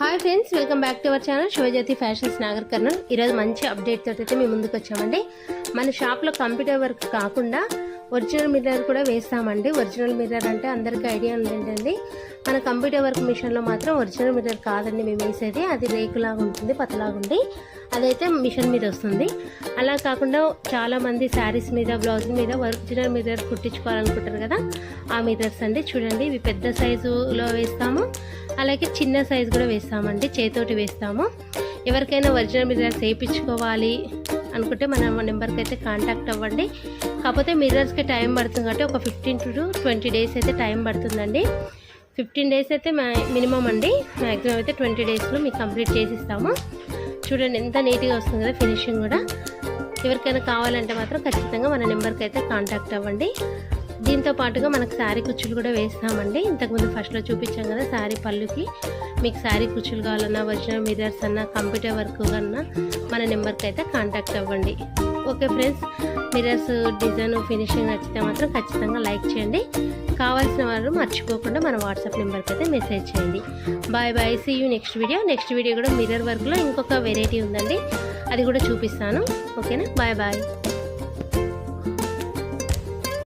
Hi friends, welcome back to our channel Shivajyoti fashions Nagar Kurnool. ఈరోజు మంచి update తోటి అయితే మేము ముందుకు వచ్చామండి. మన షాప్లో కంప్యూటర్ వర్క్ కాకుండా ఒరిజినల్ మిర్రర్ కూడా వేస్తామండి. ఒరిజినల్ మిర్రర్ అంటే అందరికీ ఐడియా ఉందండి. మన కంప్యూటర్ వర్క్ మిషన్లో మాత్రం ఒరిజినల్ మిర్రర్ కాదండి మేము వేసేది. అది రేకులాగా ఉంటుంది, పతలాగుండి అదైతే మిషన్ మీద వస్తుంది. అలా కాకుండా చాలామంది శారీస్ మీద, బ్లౌజ్ మీద ఒరిజినల్ మిర్రర్ కుట్టించుకోవాలనుకుంటారు కదా, ఆ మిర్రర్స్ అండి. చూడండి, ఇవి పెద్ద సైజులో వేస్తాము, అలాగే చిన్న సైజు కూడా వేస్తామండి, చేతోటి వేస్తాము. ఎవరికైనా ఒరిజినల్ మిర్రర్స్ వేయించుకోవాలి అనుకుంటే మన నెంబర్కి అయితే కాంటాక్ట్ అవ్వండి. కాకపోతే మిర్రర్స్కి టైం పడుతుంది కాబట్టి ఒక 15 to 20 days అయితే టైం పడుతుందండి. 15 days అయితే మినిమం అండి, మ్యాక్సిమం అయితే 20 daysలో మీకు కంప్లీట్ చేసిస్తాము. చూడండి ఎంత నీట్గా వస్తుంది కదా ఫినిషింగ్ కూడా. ఎవరికైనా కావాలంటే మాత్రం ఖచ్చితంగా మన నెంబర్కి అయితే కాంటాక్ట్ అవ్వండి. దీంతో పాటుగా మనకు శారీ కుచ్చులు కూడా వేస్తామండి. ఇంతకుముందు ఫస్ట్లో చూపించాం కదా, శారీ పళ్ళుకి మీకు శారీ కుచ్చులు కావాలన్నా, ఒరిజినల్ మిర్రర్స్ అన్నా, కంప్యూటర్ వర్క్ కన్నా మన నెంబర్కి అయితే కాంటాక్ట్ అవ్వండి. Okay friends, mirrors design finishing నచ్చితే మాత్రం ఖచ్చితంగా లైక్ చేయండి. కావాల్సిన వారు మర్చిపోకుండా మన వాట్సాప్ నెంబర్కి అయితే మెసేజ్ చేయండి. Bye bye, see you next video కూడా మిర్రర్ వర్క్లో ఇంకొక వెరైటీ ఉందండి, అది కూడా చూపిస్తాను. ఓకేనా, బాయ్ బాయ్.